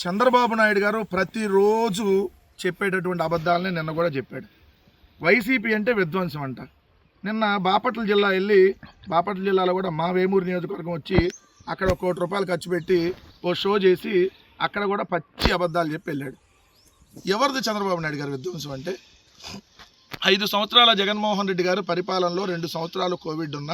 చంద్రబాబు నాయుడు గారు ప్రతిరోజు చెప్పేటటువంటి అబద్ధాలని నిన్న కూడా చెప్పాడు. వైసీపీ అంటే విధ్వంసం అంట. నిన్న బాపట్ల జిల్లా వెళ్ళి బాపట్ల జిల్లాలో కూడా మా వేమూరు నియోజకవర్గం వచ్చి అక్కడ ₹1 కోటి ఖర్చు పెట్టి ఓ షో చేసి అక్కడ కూడా పచ్చి అబద్ధాలు చెప్పి వెళ్ళాడు. ఎవరిది చంద్రబాబు నాయుడు గారు విధ్వంసం అంటే? 5 సంవత్సరాల జగన్మోహన్ రెడ్డి గారు పరిపాలనలో 2 సంవత్సరాలు కోవిడ్ ఉన్న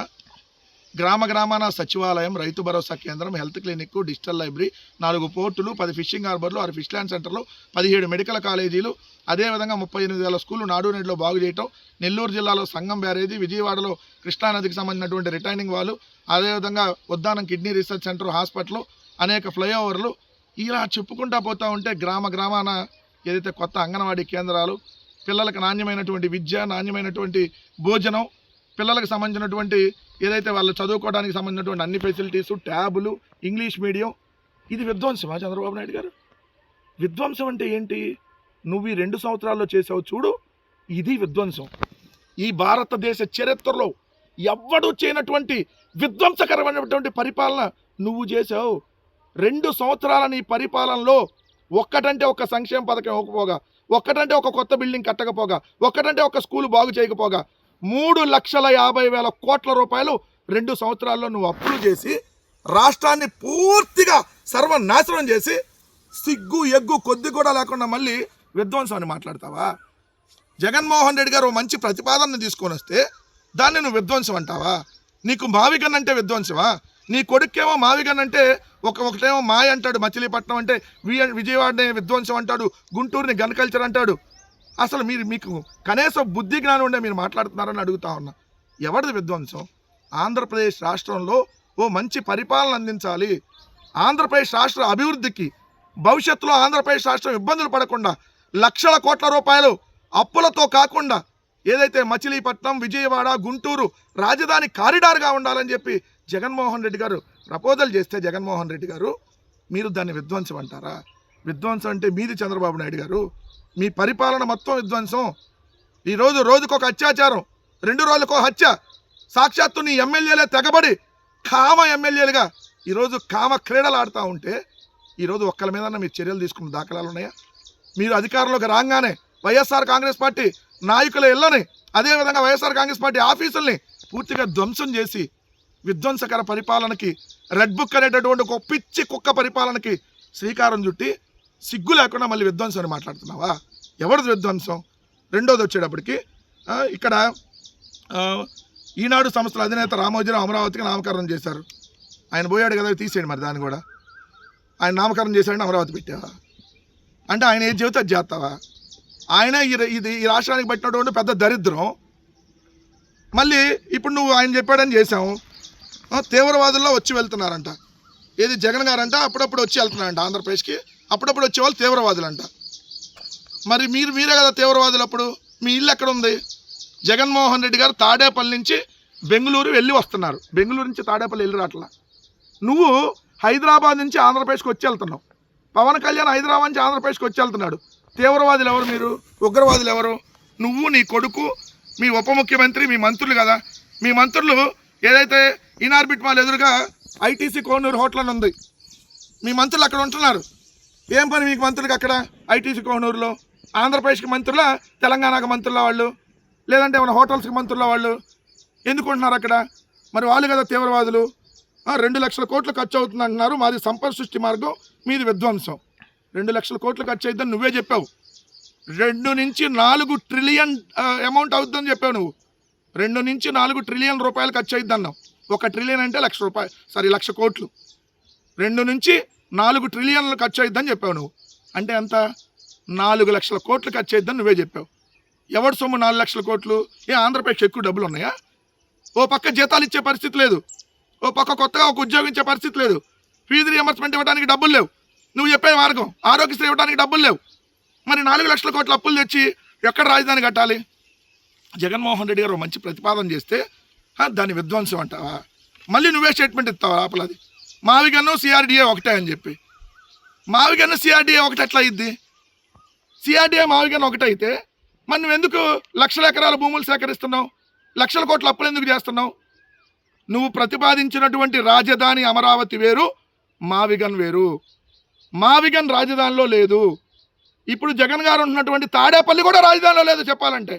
గ్రామ గ్రామాన సచివాలయం, రైతు భరోసా కేంద్రం, హెల్త్ క్లినిక్, డిజిటల్ లైబ్రరీ, 4 పోర్టులు, 10 ఫిషింగ్ హార్బర్లు, 6 ఫిష్ ల్యాండ్ సెంటర్లు, 17 మెడికల్ కాలేజీలు, అదేవిధంగా 38,000 స్కూళ్ళు నాడు నేడులో బాగు చేయటం, నెల్లూరు జిల్లాలో సంగం బ్యారేజీ, విజయవాడలో కృష్ణానదికి సంబంధించినటువంటి రిటైనింగ్ వాళ్ళు, అదేవిధంగా Uddanam kidney research centre, hospital, అనేక ఫ్లైఓవర్లు, ఇలా చెప్పుకుంటా పోతూ ఉంటే గ్రామ గ్రామాన ఏదైతే కొత్త అంగన్వాడీ కేంద్రాలు, పిల్లలకు నాణ్యమైనటువంటి విద్య, నాణ్యమైనటువంటి భోజనం, పిల్లలకు సంబంధించినటువంటి ఏదైతే వాళ్ళు చదువుకోవడానికి సంబంధించినటువంటి అన్ని ఫెసిలిటీసు, ట్యాబులు, ఇంగ్లీష్ మీడియం, ఇది విధ్వంసమా చంద్రబాబు నాయుడు గారు? విధ్వంసం అంటే ఏంటి? నువ్వు ఈ 2 సంవత్సరాల్లో చేసావు చూడు, ఇది విధ్వంసం. ఈ భారతదేశ చరిత్రలో ఎవ్వడూ చేయనటువంటి విధ్వంసకరమైనటువంటి పరిపాలన నువ్వు చేసావు. 2 సంవత్సరాల నీ పరిపాలనలో ఒక్కటంటే ఒక సంక్షేమ పథకం ఇవ్వకపోగా, ఒక్కటంటే ఒక కొత్త బిల్డింగ్ కట్టకపోగా, ఒక్కటంటే ఒక స్కూల్ బాగు చేయకపోగా, 3,50,000 కోట్ల రూపాయలు 2 సంవత్సరాల్లో నువ్వు అప్పులు చేసి రాష్ట్రాన్ని పూర్తిగా సర్వనాశనం చేసి సిగ్గు ఎగ్గు కొద్ది కూడా లేకుండా మళ్ళీ విధ్వంసం అని మాట్లాడతావా? జగన్మోహన్ రెడ్డి గారు మంచి ప్రతిపాదనను తీసుకొని వస్తే దాన్ని నువ్వు విధ్వంసం అంటావా? నీకు మావిగన్ అంటే విధ్వంసమా? నీ కొడుకేమో మావిగన్ అంటే ఒకటేమో మాయ అంటాడు, మచిలీపట్నం అంటే విజయవాడనే విధ్వంసం అంటాడు, గుంటూరుని గన్ కల్చర్ అంటాడు. అసలు మీకు కనీసం బుద్ధి జ్ఞానం ఉండే మీరు మాట్లాడుతున్నారని అడుగుతా ఉన్నా. ఎవరిది విధ్వంసం? ఆంధ్రప్రదేశ్ రాష్ట్రంలో ఓ మంచి పరిపాలన అందించాలి, ఆంధ్రప్రదేశ్ రాష్ట్ర అభివృద్ధికి, భవిష్యత్తులో ఆంధ్రప్రదేశ్ రాష్ట్రం ఇబ్బందులు పడకుండా, లక్షల కోట్ల రూపాయలు అప్పులతో కాకుండా ఏదైతే మచిలీపట్నం, విజయవాడ, గుంటూరు రాజధాని కారిడార్గా ఉండాలని చెప్పి జగన్మోహన్ రెడ్డి గారు ప్రపోజల్ చేస్తే, జగన్మోహన్ రెడ్డి గారు మీరు దాన్ని విధ్వంసం అంటారా? విధ్వంసం అంటే మీది చంద్రబాబు నాయుడు గారు. మీ పరిపాలన మొత్తం విధ్వంసం. ఈరోజు రోజుకొక అత్యాచారం, 2 రోజులకో హత్య, సాక్షాత్తు నీ ఎమ్మెల్యేలే తెగబడి కామ ఎమ్మెల్యేలుగా ఈరోజు కామ క్రీడలు ఆడుతూ ఉంటే ఈరోజు ఒక్కరి మీద మీరు చర్యలు తీసుకున్న దాఖలాలు ఉన్నాయా? మీరు అధికారంలోకి రాగానే వైఎస్ఆర్ కాంగ్రెస్ పార్టీ నాయకుల ఇళ్ళని, అదేవిధంగా వైఎస్ఆర్ కాంగ్రెస్ పార్టీ ఆఫీసుల్ని పూర్తిగా ధ్వంసం చేసి విధ్వంసకర పరిపాలనకి, రెడ్ బుక్ అనేటటువంటి ఒక పిచ్చి కుక్క పరిపాలనకి శ్రీకారం చుట్టి సిగ్గు లేకుండా మళ్ళీ విధ్వంసం అని మాట్లాడుతున్నావా? ఎవరిది విధ్వంసం? రెండోది వచ్చేటప్పటికి ఇక్కడ ఈనాడు సంస్థల అధినేత రామోజీరావు అమరావతికి నామకరణం చేశారు. ఆయన పోయాడు కదా, తీసేయండి మరి దాన్ని కూడా. ఆయన నామకరణం చేశాడని అమరావతి పెట్టావా? అంటే ఆయన ఏది చెబితే అది చేస్తావా? ఆయన ఈ రాష్ట్రానికి పెట్టినటువంటి పెద్ద దరిద్రం. మళ్ళీ ఇప్పుడు నువ్వు ఆయన చెప్పాడని చేశావు. తీవ్రవాదుల్లో వచ్చి వెళ్తున్నారంట. ఏది జగన్ గారంట అప్పుడప్పుడు వచ్చి వెళ్తున్నారంట ఆంధ్రప్రదేశ్కి, అప్పుడప్పుడు వచ్చేవాళ్ళు తీవ్రవాదులంట. మరి మీరే కదా తీవ్రవాదులు. అప్పుడు మీ ఇల్లు ఎక్కడ ఉంది? జగన్మోహన్ రెడ్డి గారు తాడేపల్లి నుంచి బెంగళూరు వెళ్ళి వస్తున్నారు, బెంగళూరు నుంచి తాడేపల్లి వెళ్ళి రావట్లా. నువ్వు హైదరాబాద్ నుంచి ఆంధ్రప్రదేశ్కి వచ్చి వెళ్తున్నావు. పవన్ కళ్యాణ్ హైదరాబాద్ నుంచి ఆంధ్రప్రదేశ్కి వచ్చి వెళ్తున్నాడు. తీవ్రవాదులు ఎవరు? మీరు. ఉగ్రవాదులు ఎవరు? నువ్వు, నీ కొడుకు, మీ ఉప ముఖ్యమంత్రి, మీ మంత్రులు కదా. మీ మంత్రులు ఏదైతే ఇనార్బిట్ మాల్ ఎదురుగా ఐటీసీ కోనూరు హోటల్ అని ఉంది, మీ మంత్రులు అక్కడ ఉంటున్నారు. ఏం పని మీకు మంత్రులకి అక్కడ ఐటీసీ కోనూరులో? ఆంధ్రప్రదేశ్కి మంత్రులా, తెలంగాణకు మంత్రుల వాళ్ళు, లేదంటే మన హోటల్స్కి మంత్రుల వాళ్ళు ఎందుకు ఉంటున్నారు అక్కడ? మరి వాళ్ళు కదా తీవ్రవాదులు. 2 లక్షల కోట్లు ఖర్చు అవుతుంది అంటున్నారు. మాది సంపద సృష్టి మార్గం, మీది విధ్వంసం. 2 లక్షల కోట్లు ఖర్చు అవుతుందని నువ్వే చెప్పావు. 2 నుంచి 4 ట్రిలియన్ అమౌంట్ అవుతుందని చెప్పావు నువ్వు. 2 నుంచి 4 ట్రిలియన్ రూపాయలు ఖర్చు అవుతుంది అన్నావు. 1 ట్రిలియన్ అంటే లక్ష కోట్లు. 2 నుంచి 4 ట్రిలియన్లు ఖర్చు అవుతుందని చెప్పావు నువ్వు. అంటే ఎంత? 4 లక్షల కోట్లు ఖర్చు అవుతుందని నువ్వే చెప్పావు. ఎవరి సొమ్ము 4 లక్షల కోట్లు? ఆంధ్రప్రదేశ్ ఎక్కువ డబ్బులు ఉన్నాయా? ఓ పక్క జీతాలు ఇచ్చే పరిస్థితి లేదు, ఓ పక్క కొత్తగా ఒక ఉద్యోగం ఇచ్చే పరిస్థితి లేదు, ఫీజు రియంబర్స్మెంట్ ఇవ్వడానికి డబ్బులు లేవు, నువ్వు చెప్పే మార్గం ఆరోగ్యశ్రీ ఇవ్వడానికి డబ్బులు లేవు. మరి 4 లక్షల కోట్ల అప్పులు తెచ్చి ఎక్కడ రాజధాని కట్టాలి? జగన్మోహన్ రెడ్డి గారు మంచి ప్రతిపాదన చేస్తే దాన్ని విధ్వంసం అంటావా? మళ్ళీ నువ్వే స్టేట్మెంట్ ఇస్తావా ఆపలది? మావిగన్ను సిఆర్డీఏ ఒకటే అని చెప్పి. మావిగన్ను సిఆర్డీఏ ఒకటి ఎట్లా అయ్యిద్ది? సిఆర్డీఏ మావిగన్ను ఒకటైతే మరి నువ్వెందుకు లక్షల ఎకరాల భూములు సేకరిస్తున్నావు? లక్షల కోట్ల అప్పులు ఎందుకు చేస్తున్నావు? నువ్వు ప్రతిపాదించినటువంటి రాజధాని అమరావతి వేరు, మావిగన్ వేరు. మావిగన్ రాజధానిలో లేదు. ఇప్పుడు జగన్ గారు ఉన్నటువంటి తాడేపల్లి కూడా రాజధానిలో లేదు చెప్పాలంటే.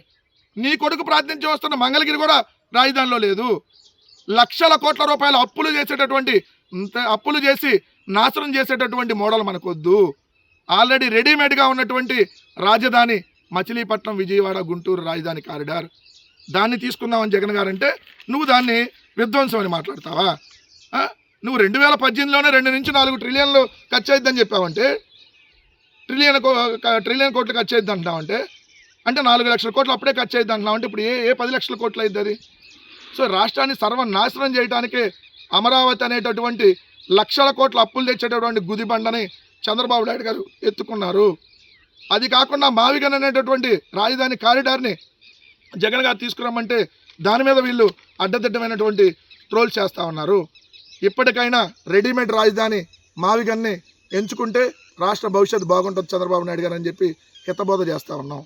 నీ కొడుకు ప్రాతినిధ్యం వస్తున్న మంగళగిరి కూడా రాజధానిలో లేదు. లక్షల కోట్ల రూపాయల అప్పులు చేసి నాశనం చేసేటటువంటి మోడల్ మనకొద్దు. ఆల్రెడీ రెడీమేడ్గా ఉన్నటువంటి రాజధాని మచిలీపట్నం, విజయవాడ, గుంటూరు రాజధాని కారిడార్, దాన్ని తీసుకుందామని జగన్ గారు అంటే నువ్వు దాన్ని విధ్వంసం అని మాట్లాడతావా? నువ్వు 2018లోనే 2 నుంచి 4 ట్రిలియన్లు ఖర్చు అయిద్దని చెప్పావంటే, ట్రిలియన్ కోట్లు ఖర్చు అయిద్ది అంటున్నావంటే, అంటే 4 లక్షల కోట్లు అప్పుడే ఖర్చు అయిద్ది అంటున్నావంటే ఇప్పుడు ఏ 10 లక్షల కోట్లు అయిద్ది అది? సో రాష్ట్రాన్ని సర్వనాశనం చేయడానికే అమరావతి అనేటటువంటి లక్షల కోట్ల అప్పులు తెచ్చేటటువంటి గుదిబండని చంద్రబాబు నాయుడు గారు ఎత్తుకున్నారు. అది కాకుండా మావిగన్ అనేటటువంటి రాజధాని కారిడార్ని జగన్ గారు తీసుకురమ్మంటే దాని మీద వీళ్ళు అడ్డదిడ్డమైనటువంటి ట్రోల్స్ చేస్తూ ఉన్నారు. ఇప్పటికైనా రెడీమేడ్ రాజధాని మావిగన్ని ఎంచుకుంటే రాష్ట్ర భవిష్యత్తు బాగుంటుంది చంద్రబాబు నాయుడు గారు అని చెప్పి హితబోధ చేస్తూ ఉన్నాం.